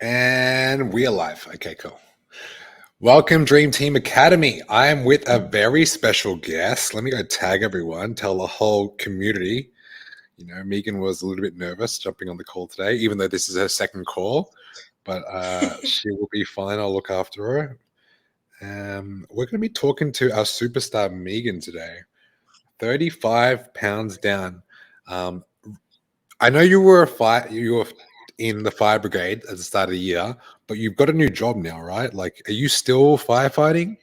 And we are live. Okay, cool. Welcome, Dream Team Academy. I am with a very special guest. Let me go tag everyone, tell the whole community. Megan was a little bit nervous jumping on the call today, even though this is her second call, but she will be fine. I'll look after her. We're going to be talking to our superstar Megan today. 35 pounds down. Um, I know you were in the fire brigade at the start of the year, but you've got a new job now, right? Like, are you still firefighting?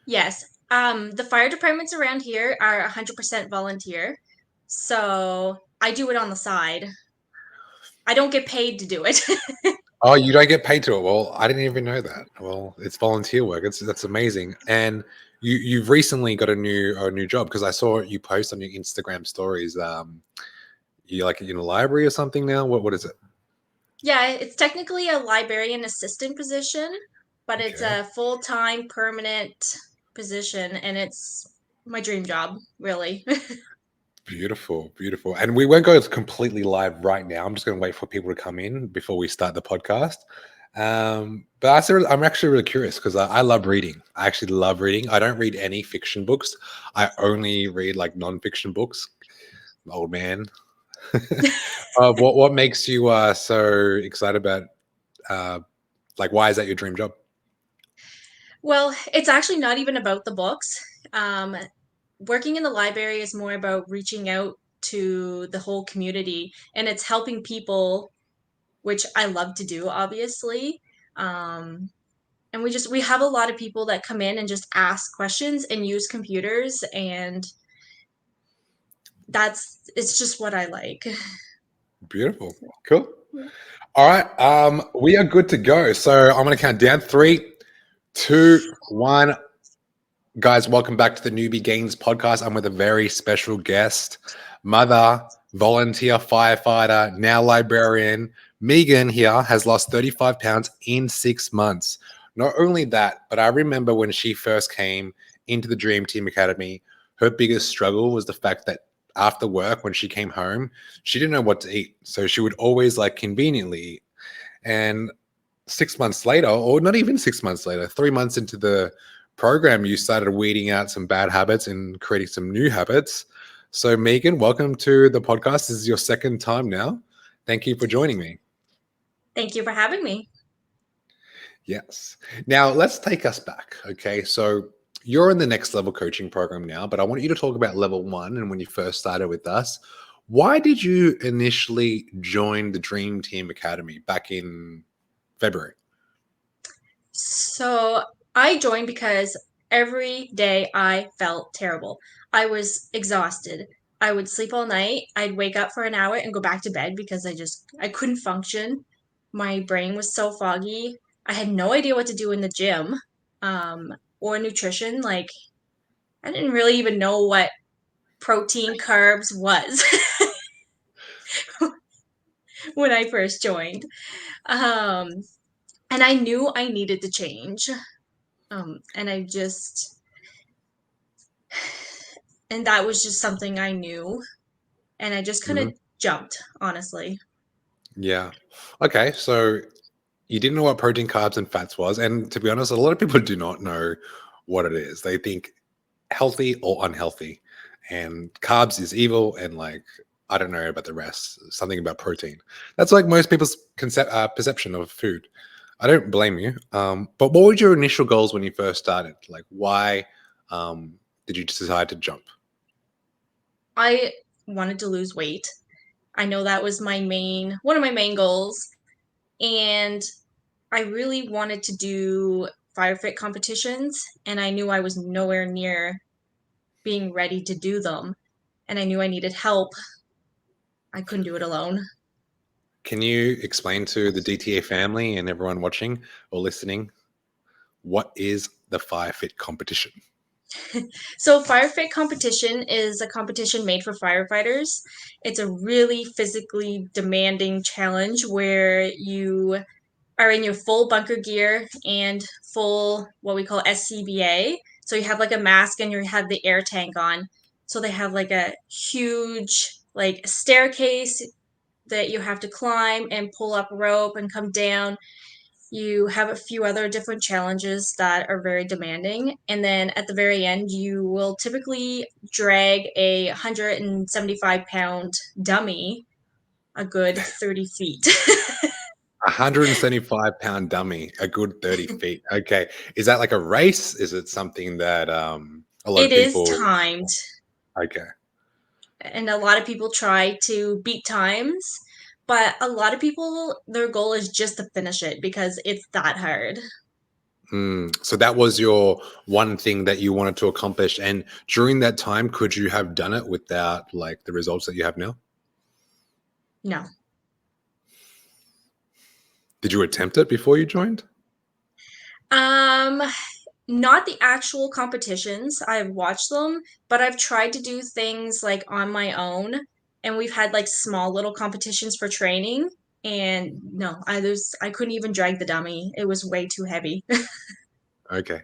Yes. The fire departments around here are 100% volunteer. So I do it on the side. I don't get paid to do it. Oh, you don't get paid to it. Well, I didn't even know that. Well, it's volunteer work. That's amazing. And you've recently got a new job because I saw you post on your Instagram stories. You like in a library or something now? What is it? Yeah, it's technically a librarian assistant position, but it's Okay. a full-time permanent position and it's my dream job, really. Beautiful, beautiful. And we won't go completely live right now. I'm just going to wait for people to come in before we start the podcast. I'm actually really curious because I love reading. I actually love reading. I don't read any fiction books. I only read like non-fiction books. Old man. What makes you so excited about uh, like why is that your dream job? Well, it's actually not even about the books. Um, Working in the library is more about reaching out to the whole community and it's helping people, which I love to do, obviously. Um, and we have a lot of people that come in and just ask questions and use computers, and it's just what I like. Beautiful. Cool. All right. We are good to go. So I'm going to count down 3, 2, 1. Guys, welcome back to the Newbie Gains podcast. I'm with a very special guest, mother, volunteer firefighter, now librarian. Megan here has lost 35 pounds in 6 months. Not only that, but I remember when she first came into the Dream Team Academy, her biggest struggle was the fact that after work, when she came home, she didn't know what to eat. So she would always like conveniently eat. And 6 months later, or not even 6 months later, 3 months into the program, you started weeding out some bad habits and creating some new habits. So, Megan, welcome to the podcast. This is your second time now. Thank you for joining me. Thank you for having me. Yes. Now, let's take us back. Okay. So, you're in the next level coaching program now, but I want you to talk about level 1 and when you first started with us. Why did you initially join the Dream Team Academy back in February? So I joined because every day I felt terrible. I was exhausted. I would sleep all night. I'd wake up for an hour and go back to bed because I couldn't function. My brain was so foggy. I had no idea what to do in the gym, um, or nutrition. Like I didn't really even know what protein carbs was when I first joined. Um, and I knew I needed to change. And I just and that was just something I knew, and I just kind Mhm. of jumped, honestly. Yeah. Okay. So you didn't know what protein, carbs, and fats was. And to be honest, a lot of people do not know what it is. They think healthy or unhealthy. And carbs is evil. And like, I don't know about the rest, something about protein. That's like most people's perception of food. I don't blame you. But what were your initial goals when you first started? Like, why um, did you decide to jump? I wanted to lose weight. I know that was one of my main goals, and I really wanted to do fire fit competitions, and I knew I was nowhere near being ready to do them, and I knew I needed help. I couldn't do it alone. Can you explain to the DTA family and everyone watching or listening what is the Fire Fit competition? So, Fire Fit competition is a competition made for firefighters. It's a really physically demanding challenge where you are in your full bunker gear and full what we call SCBA. So you have like a mask and you have the air tank on. So they have like a huge like staircase that you have to climb and pull up rope and come down. You have a few other different challenges that are very demanding. And then at the very end, you will typically drag a 175-pound dummy a good 30 feet. 175-pound dummy, a good 30 feet. Okay. Is that like a race? Is it something that a lot It of is people? timed, Okay. and a lot of people try to beat times, but a lot of people, their goal is just to finish it because it's that hard. So that was your one thing that you wanted to accomplish. And during that time, could you have done it without like the results that you have now? No. Did you attempt it before you joined? Um, Not the actual competitions. I've watched them, but I've tried to do things like on my own, and we've had like small little competitions for training. And no, I couldn't even drag the dummy. It was way too heavy. Okay.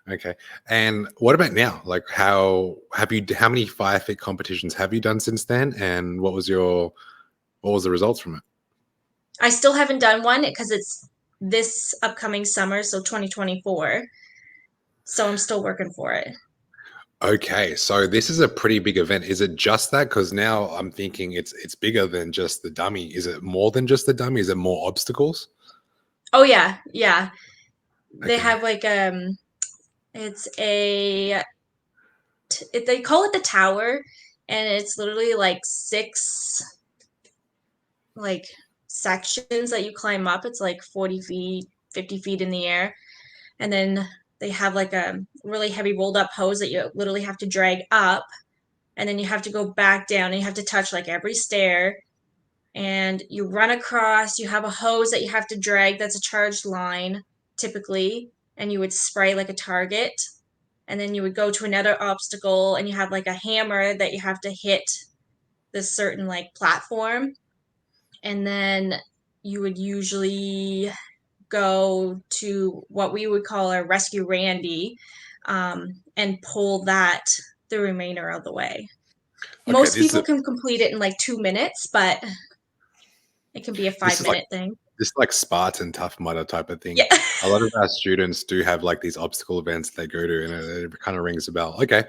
Okay. And what about now? Like how many fire fit competitions have you done since then? And what was the results from it? I still haven't done one because it's this upcoming summer, so 2024. So I'm still working for it. Okay, so this is a pretty big event. Is it just that? Because now I'm thinking it's bigger than just the dummy. Is it more than just the dummy? Is it more obstacles? Oh yeah, yeah. They Okay. have like it's they call it the tower, and it's literally like six like sections that you climb up. It's like 40 feet, 50 feet in the air. And then they have like a really heavy rolled up hose that you literally have to drag up. And then you have to go back down and you have to touch like every stair. And you run across, you have a hose that you have to drag that's a charged line typically. And you would spray like a target. And then you would go to another obstacle and you have like a hammer that you have to hit this certain like platform, and then you would usually go to what we would call a rescue Randy, and pull that the remainder of the way. Okay, Most people can complete it in like 2 minutes, but it can be a this five is like minute thing. this is like Spartan Tough Mudder type of thing. Yeah. A lot of our students do have like these obstacle events they go to, and it kind of rings a bell. Okay.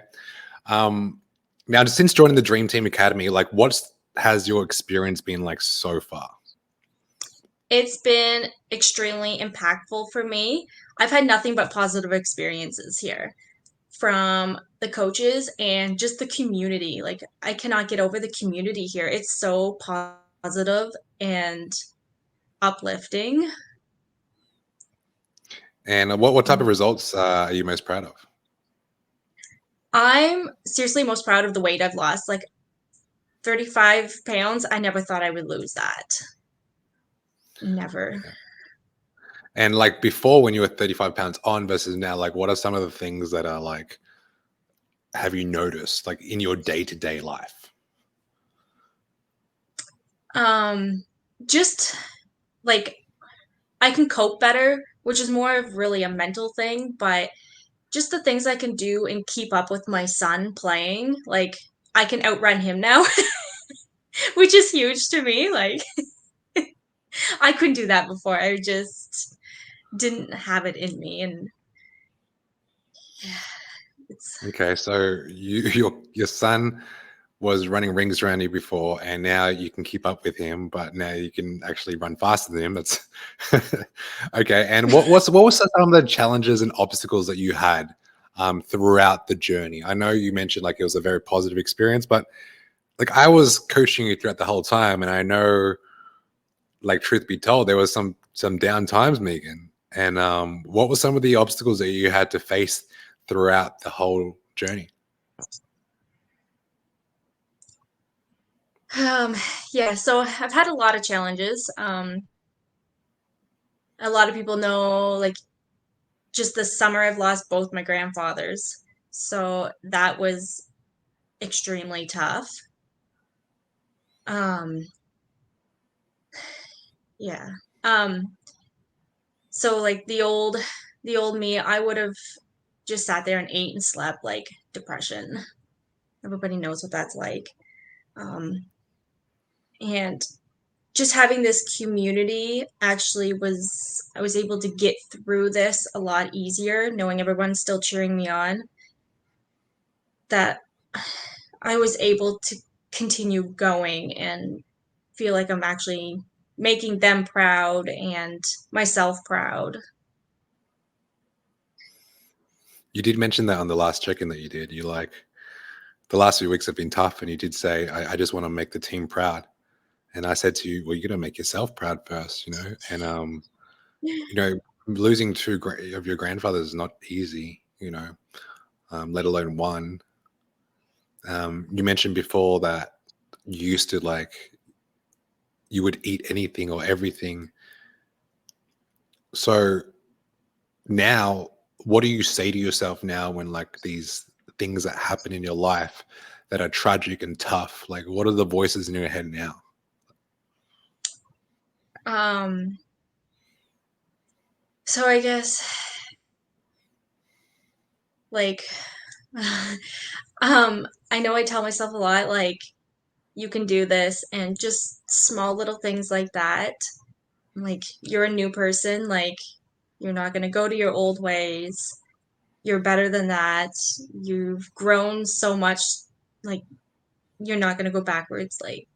Um, Now since joining the Dream Team Academy, like what's has your experience been like so far? It's been extremely impactful for me. I've had nothing but positive experiences here from the coaches and just the community. Like, I cannot get over the community here. It's so positive and uplifting. And what type of results are you most proud of? I'm seriously most proud of the weight I've lost. Like 35 pounds, I never thought I would lose that. Never. And like before, when you were 35 pounds on versus now, like what are some of the things that are like have you noticed like in your day to day life? Um, just like I can cope better, which is more of really a mental thing, but just the things I can do and keep up with my son playing, like I can outrun him now, which is huge to me. Like I couldn't do that before. I just didn't have it in me, and yeah, it's Okay, so your son was running rings around you before, and now you can keep up with him, but now you can actually run faster than him. That's okay. And what was some of the challenges and obstacles that you had throughout the journey? I know you mentioned like it was a very positive experience, but like I was coaching you throughout the whole time, and I know, like truth be told, there was some down times, Megan. And what were some of the obstacles that you had to face throughout the whole journey? um yeah, so I've had a lot of challenges. A lot of people know, like, just this summer I've lost both my grandfathers. So that was extremely tough. Um yeah. Um so like the old me, I would have just sat there and ate and slept, like depression. Everybody knows what that's like. Um and just having this community actually I was able to get through this a lot easier, knowing everyone's still cheering me on, that I was able to continue going and feel like I'm actually making them proud and myself proud. You did mention that on the last check-in that you did. You like, the last few weeks have been tough, and you did say, I just want to make the team proud. And I said to you, well, you're going to make yourself proud first, you know? And, you know, losing two of your grandfathers is not easy, you know, let alone one. You mentioned before that you used to like, you would eat anything or everything. So now, what do you say to yourself now when like these things that happen in your life that are tragic and tough? Like, what are the voices in your head now? Um, so I guess like I know I tell myself a lot like you can do this and just small little things like that. Like you're a new person, like you're not going to go to your old ways. You're better than that. You've grown so much, like you're not going to go backwards. Like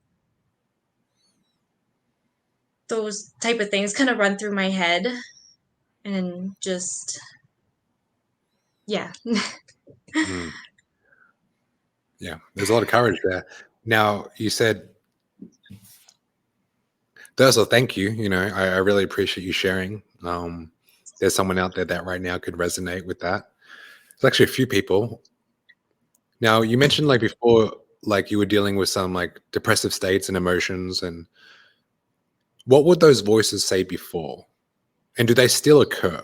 those type of things kind of run through my head and just yeah. Mm, yeah, there's a lot of courage there. Now, you said, first of all, thank you. You know, I really appreciate you sharing. There's someone out there that right now could resonate with that. There's actually a few people. Now, you mentioned like before, like you were dealing with some like depressive states and emotions. And what would those voices say before? And do they still occur?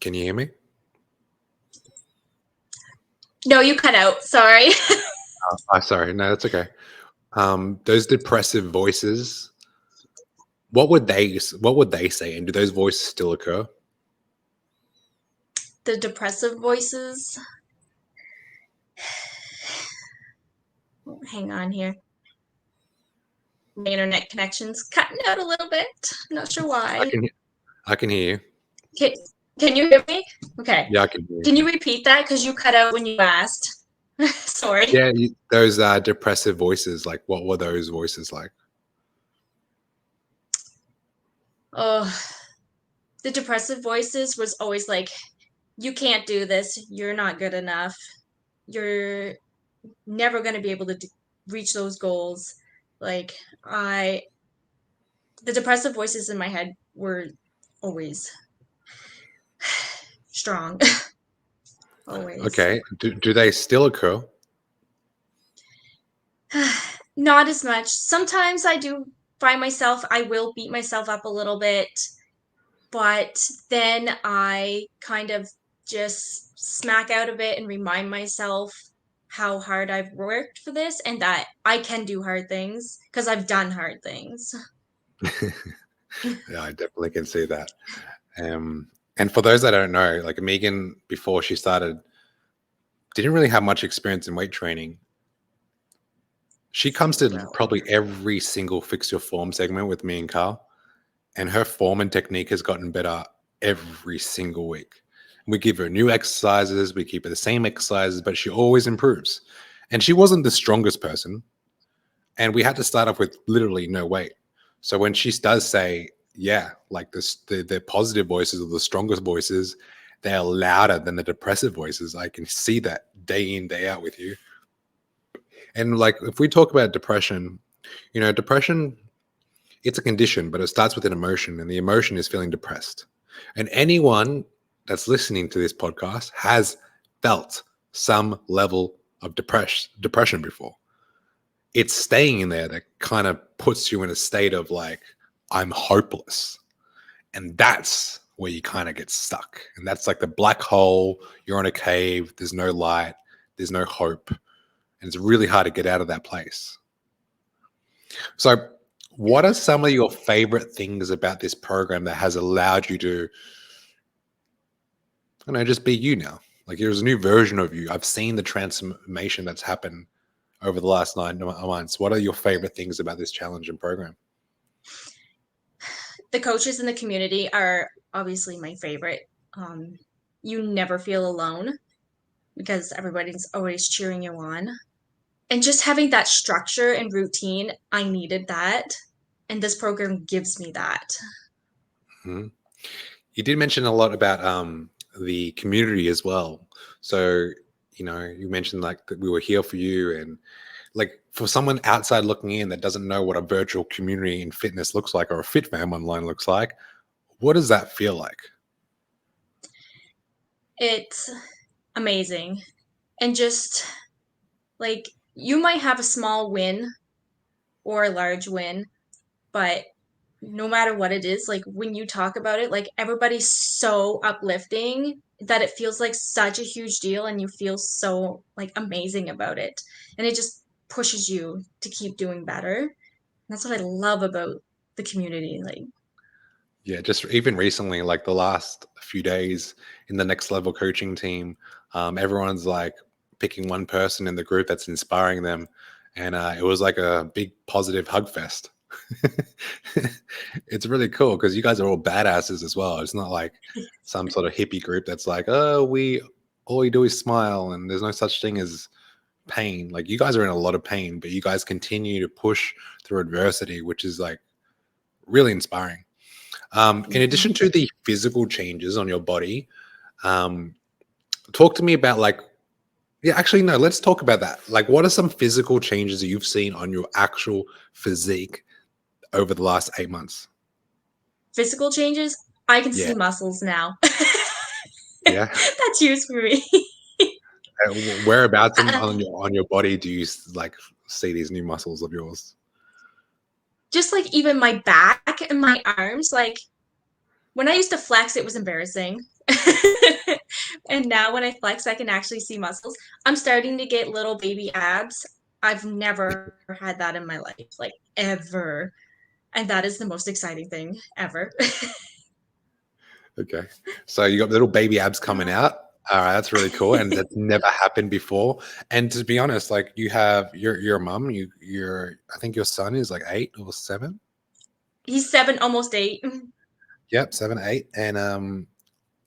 Can you hear me? No, you cut out. Sorry. Oh, sorry. No, that's okay. Those depressive voices, what would they say? And do those voices still occur? The depressive voices. Hang on here. My internet connection's cutting out a little bit. I'm not sure I why. can I can hear you. Can, can you hear me? Okay. Yeah, I can hear you. Can you repeat that? Because you cut out when you asked. Sorry. Yeah, those depressive voices, like what were those voices like? Oh, the depressive voices was always like, you can't do this. You're not good enough. You're never going to be able to reach those goals. Like, the depressive voices in my head were always strong. Always. Okay. Do they still occur? Not as much. Sometimes I do find myself, I will beat myself up a little bit, but then I kind of just smack out of it and remind myself how hard I've worked for this and that I can do hard things because I've done hard things. Yeah, I definitely can see that. And for those that don't know, like Megan, before she started, didn't really have much experience in weight training. She comes to Zero. probably every single Fix Your Form segment with me and Carl, and her form and technique has gotten better every single week. We give her new exercises, we keep her the same exercises, but she always improves. And she wasn't the strongest person, and we had to start off with literally no weight. So when she does say, yeah, like this, the positive voices or the strongest voices, they are louder than the depressive voices. I can see that day in, day out with you. And like if we talk about depression, you know, depression, it's a condition, but it starts with an emotion, and the emotion is feeling depressed. And anyone that's listening to this podcast has felt some level of depression before. It's staying in there that kind of puts you in a state of like, I'm hopeless. And that's where you kind of get stuck. And that's like the black hole. You're in a cave. There's no light. There's no hope. And it's really hard to get out of that place. So What are some of your favorite things about this program that has allowed you to, I don't know, just be you now? Like there's a new version of you. I've seen the transformation that's happened over the last 9 months. What are your favorite things about this challenge and program? The coaches in the community are obviously my favorite. Um, you never feel alone because everybody's always cheering you on. And just having that structure and routine, I needed that. And this program gives me that. Mhm. You did mention a lot about the community as well. So, you mentioned like that we were here for you, and like for someone outside looking in that doesn't know what a virtual community in fitness looks like or a fit fam online looks like, what does that feel like? It's amazing. And just like you might have a small win or a large win, but no matter what it is, like when you talk about it, like everybody's so uplifting that it feels like such a huge deal and you feel so like amazing about it. And it just pushes you to keep doing better. That's what I love about the community. Like, Yeah, just even recently, like the last few days in the next level coaching team, everyone's like picking one person in the group that's inspiring them, and it was like a big positive hug fest. It's really cool because you guys are all badasses as well. It's not like some sort of hippie group that's like, oh, we all we do is smile, and there's no such thing as pain. Like you guys are in a lot of pain, but you guys continue to push through adversity, which is like really inspiring. In mhm. addition to the physical changes on your body, um, talk to me about like, yeah, actually, no, let's talk about that. Like, what are some physical changes that you've seen on your actual physique over the last 8 months? Physical changes, I can Yeah, see muscles now. yeah. That's huge for me. Whereabouts Uh, on your body do you like see these new muscles of yours? just like even my back and my arms, like when I used to flex, it was embarrassing. And now when I flex, I can actually see muscles. I'm starting to get little baby abs. I've never had that in my life, like ever. And that is the most exciting thing ever. Okay, so you got little baby abs coming out. All right, that's really cool, and that's never happened before. And to be honest, like you're a mum. You're I think your son is like 8 or 7. He's 7, almost 8. Yep, 7, 8. And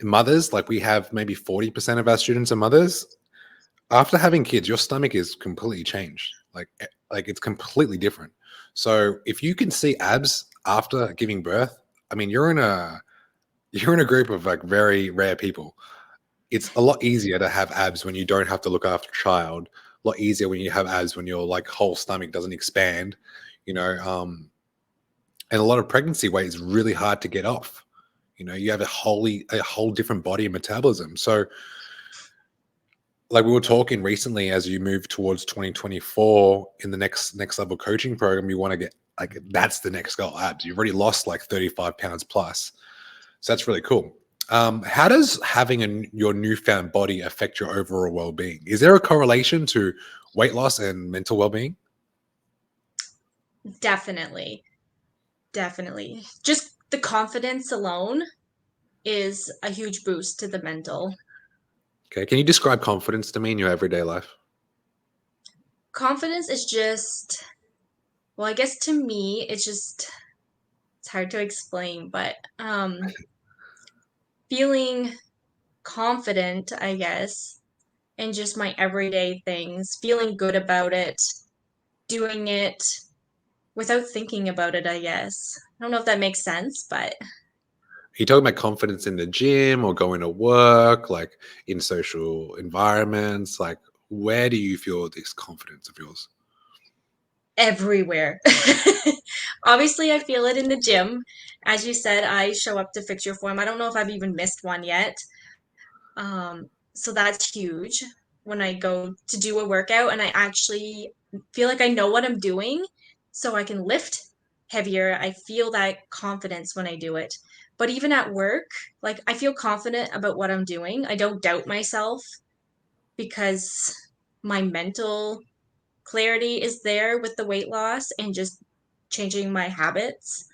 mothers, like we have maybe 40% of our students are mothers. After having kids, your stomach is completely changed. Like it's completely different. So if you can see abs after giving birth, I mean you're in a group of like very rare people. It's a lot easier to have abs when you don't have to look after a child. A lot easier when you have abs when your like whole stomach doesn't expand, you know. And a lot of pregnancy weight is really hard to get off. You have a whole different body and metabolism. So like we were talking recently, as you move towards 2024 in the next level coaching program, you want to get like that's the next goal, abs. You've already lost like 35 pounds plus. So that's really cool. How does having your newfound body affect your overall well-being? Is there a correlation to weight loss and mental well-being? Definitely. Definitely. Just the confidence alone is a huge boost to the mental. Okay, can you describe confidence to me in your everyday life? Confidence is just, well, I guess to me, it's hard to explain, but feeling confident, I guess, in just my everyday things, feeling good about it, doing it without thinking about it, I guess. I don't know if that makes sense, but Are you talking about confidence in the gym or going to work, like in social environments? Like, where do you feel this confidence of yours? everywhere. Obviously, I feel it in the gym. As you said, I show up to fix your form. I don't know if I've even missed one yet. So that's huge when I go to do a workout and I actually feel like I know what I'm doing, so I can lift heavier. I feel that confidence when I do it. But even at work, like I feel confident about what I'm doing. I don't doubt myself because my mental clarity is there with the weight loss and just changing my habits,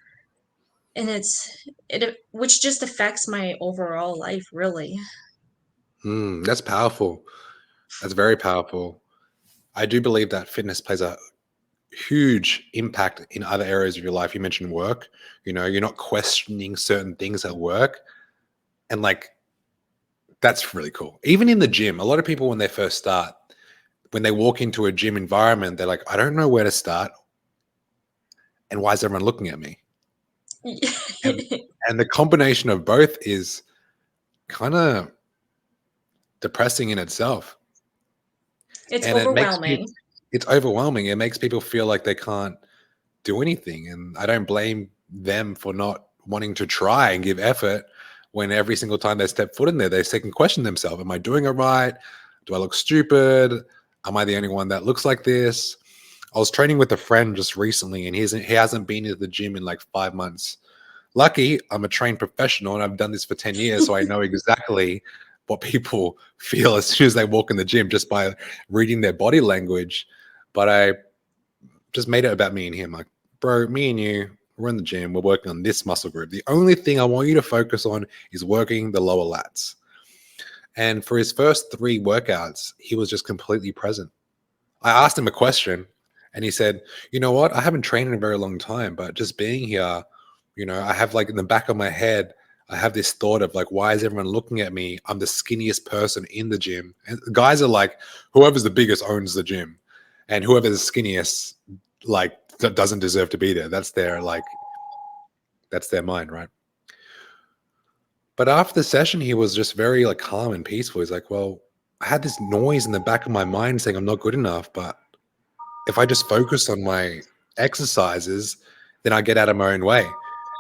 and it which just affects my overall life, really. That's powerful. That's very powerful. I do believe that fitness plays a huge impact in other areas of your life. You mentioned work. You're not questioning certain things at work, and like that's really cool. Even in the gym, a lot of people when they first start, when they walk into a gym environment, they're like, I don't know where to start, and why is everyone looking at me? And and the combination of both is kind of depressing in itself. It's And overwhelming. it's overwhelming. It makes people feel like they can't do anything. And I don't blame them for not wanting to try and give effort when every single time they step foot in there, they second question themselves. Am I doing it right? Do I look stupid? Am I the only one that looks like this? I was training with a friend just recently, and he hasn't been to the gym in like 5 months. Lucky, I'm a trained professional and I've done this for 10 years, so I know exactly what people feel as soon as they walk in the gym just by reading their body language. But I just made it about me and him. Like, bro, me and you, we're in the gym, we're working on this muscle group. The only thing I want you to focus on is working the lower lats. And for his first 3 workouts, he was just completely present. I asked him a question and he said, you know what? I haven't trained in a very long time, but just being here, I have like in the back of my head, I have this thought of like, why is everyone looking at me? I'm the skinniest person in the gym. And the guys are like, whoever's the biggest owns the gym. And whoever's the skinniest, like, doesn't deserve to be there. That's their mind, right? But after the session, he was just very like calm and peaceful. He's like, well, I had this noise in the back of my mind saying I'm not good enough, but if I just focus on my exercises, then I get out of my own way.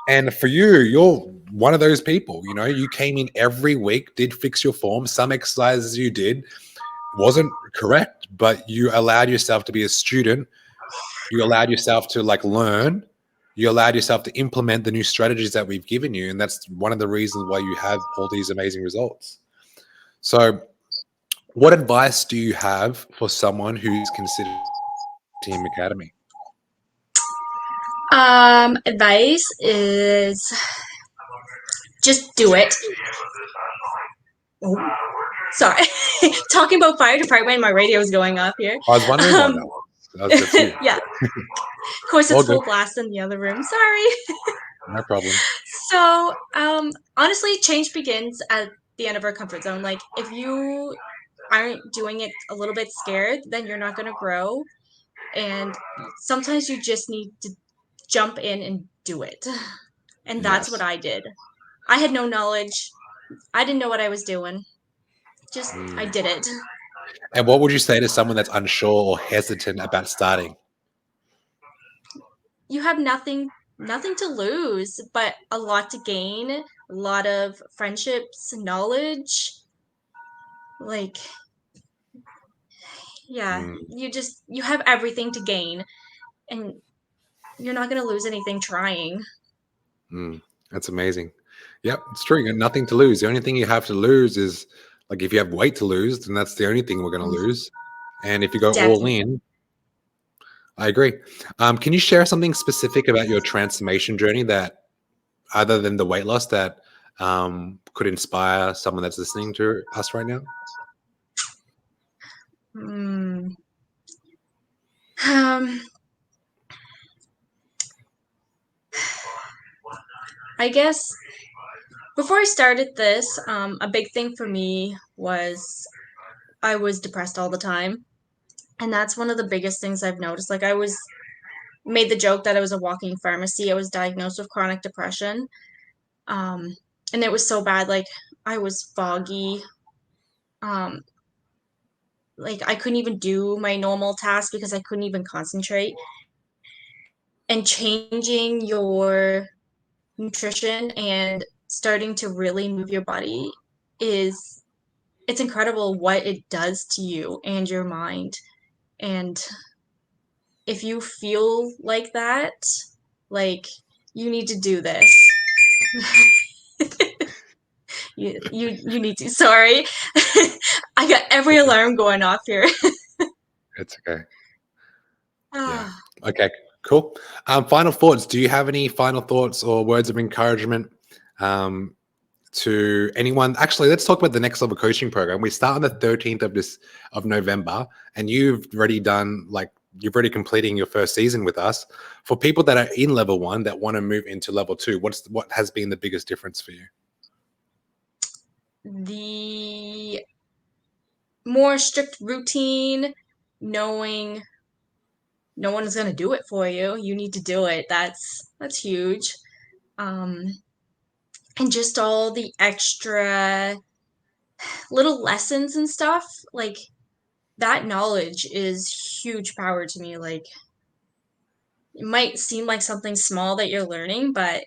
And for you, you're one of those people. You came in every week, did fix your form. Some exercises you did wasn't correct, but you allowed yourself to be a student. You allowed yourself to like learn. You allowed yourself to implement the new strategies that we've given you. And that's one of the reasons why you have all these amazing results. So, what advice do you have for someone who's considered Team Academy? Advice is just do it. Oh, sorry. Talking about fire department, my radio is going off here. I was wondering why that was. That's you. Yeah. Of course, All it's good. full blast in the other room. Sorry. No problem. So, honestly, change begins at the end of our comfort zone. Like, if you aren't doing it a little bit scared, then you're not going to grow. And sometimes you just need to jump in and do it. And that's what Yes. I did. I had no knowledge. I didn't know what I was doing. Just, I did it. And what would you say to someone that's unsure or hesitant about starting? You have nothing to lose, but a lot to gain, a lot of friendships, knowledge. Like, yeah, Mm, you have everything to gain, and you're not going to lose anything trying. that's amazing. Yep, it's true. You got nothing to lose. The only thing you have to lose is like if you have weight to lose, then that's the only thing we're going to lose. And if you go all Definitely. in, I agree. Can you share something specific about your transformation journey that, other than the weight loss, that could inspire someone that's listening to us right now? Hmm. Um, I guess before I started this, a big thing for me was I was depressed all the time. And that's one of the biggest things I've noticed. Like, I was made the joke that I was a walking pharmacy. I was diagnosed with chronic depression. Um, and it was so bad. Like, I was foggy. Um, like, I couldn't even do my normal tasks because I couldn't even concentrate. And changing your nutrition and starting to really move your body is it's incredible what it does to you and your mind. And if you feel like that, like, you need to do this. You need to. Sorry. I got every Okay. alarm going off here. It's okay. Yeah. Ah, Okay. Cool. Final thoughts. Do you have any final thoughts or words of encouragement to anyone? Actually, let's talk about the next level coaching program. We start on the 13th of November, and you've already completing your first season with us. For people that are in level 1 that want to move into level 2, what has been the biggest difference for you? The more strict routine, knowing no one is going to do it for you. You need to do it. That's huge. Um, and just all the extra little lessons and stuff, like that knowledge is huge power to me. Like it might seem like something small that you're learning, but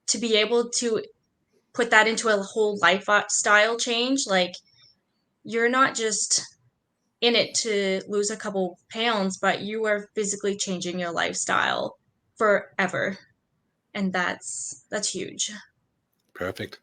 to be able to put that into a whole lifestyle change, like you're not just in it to lose a couple pounds, but you are physically changing your lifestyle forever. And that's huge. Perfect.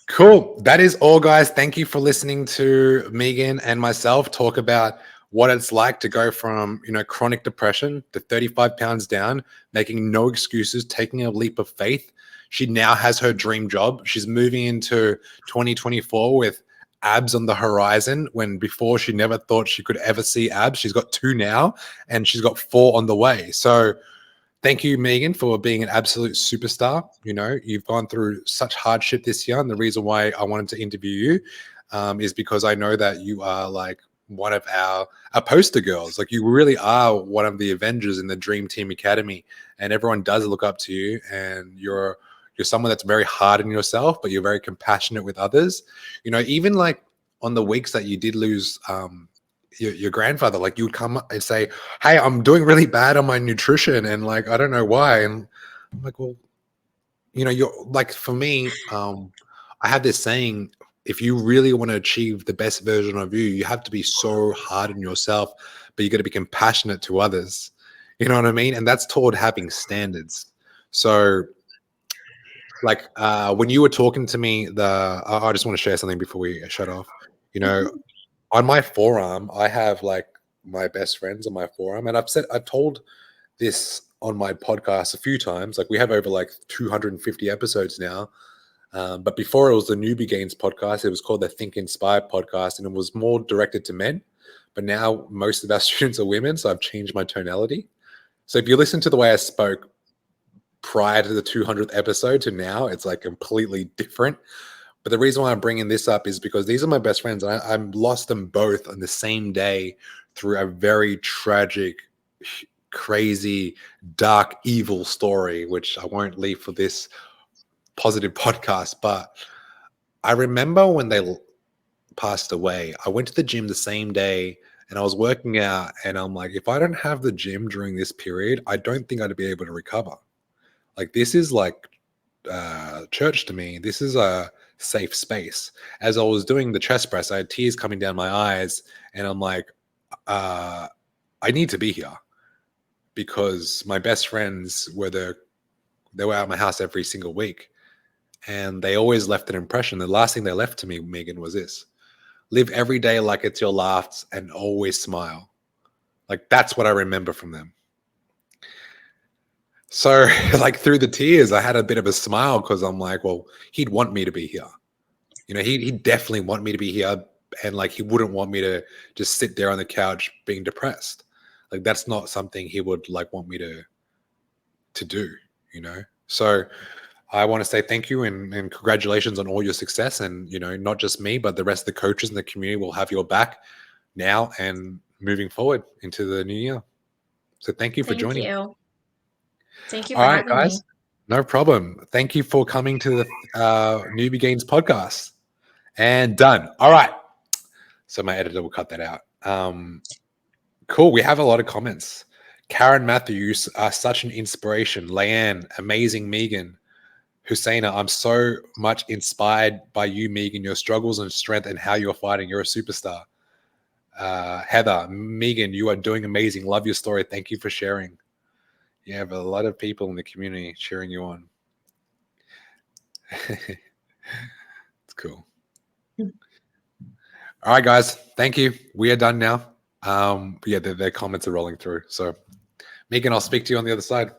Cool. That is all, guys. Thank you for listening to Megan and myself talk about what it's like to go from, chronic depression to 35 pounds down, making no excuses, taking a leap of faith. She now has her dream job. She's moving into 2024 with abs on the horizon, when before she never thought she could ever see abs. She's got 2 now, and she's got 4 on the way. So thank you, Megan, for being an absolute superstar. You've gone through such hardship this year, and the reason why I wanted to interview you is because I know that you are like one of our poster girls. Like, you really are one of the Avengers in the Dream Team Academy, and everyone does look up to you. And you're someone that's very hard on yourself, but you're very compassionate with others. Even like on the weeks that you did lose your grandfather, like you would come and say, hey, I'm doing really bad on my nutrition, and like I don't know why. And I'm like, well, you're like, for me, I have this saying, if you really want to achieve the best version of you, you have to be so hard on yourself, but you got to be compassionate to others. You know what I mean? And that's toward having standards. So like when you were talking to me, I just want to share something before we shut off. On my forearm, I have like my best friends on my forearm, and I've told this on my podcast a few times. Like, we have over like 250 episodes now. But before, it was the Newbie Gains podcast. It was called the Think Inspired podcast, and it was more directed to men. But now most of our students are women, so I've changed my tonality. So if you listen to the way I spoke prior to the 200th episode to now, it's like completely different. But the reason why I'm bringing this up is because these are my best friends, and I lost them both on the same day through a very tragic, crazy, dark, evil story, which I won't leave for this positive podcast. But I remember when they passed away, I went to the gym the same day, and I was working out, and I'm like, if I don't have the gym during this period, I don't think I'd be able to recover. Like, this is like church to me. This is a safe space. As I was doing the chest press, I had tears coming down my eyes, and I'm like, I need to be here, because my best friends they were at my house every single week, and they always left an impression. The last thing they left to me, Megan, was this: live every day like it's your last, and always smile. Like, that's what I remember from them. So like, through the tears, I had a bit of a smile, because I'm like, well, he'd want me to be here. He'd definitely want me to be here. And like, he wouldn't want me to just sit there on the couch being depressed. Like, that's not something he would like want me to do, So I want to say thank you, and congratulations on all your success. And, not just me, but the rest of the coaches in the community will have your back now and moving forward into the new year. So thank you for Thank joining. you. Thank you All for right, having guys. me. No problem. Thank you for coming to the Newbie Gains podcast. And done. All right. So my editor will cut that out. Cool. We have a lot of comments. Karen Matthews are such an inspiration. Leanne, amazing. Megan, Husseina, I'm so much inspired by you, Megan, your struggles and strength and how you're fighting. You're a superstar. Heather, Megan, you are doing amazing. Love your story. Thank you for sharing. You have a lot of people in the community cheering you on. It's cool. All right, guys. Thank you. We are done now. Yeah, their comments are rolling through. So Megan, I'll speak to you on the other side.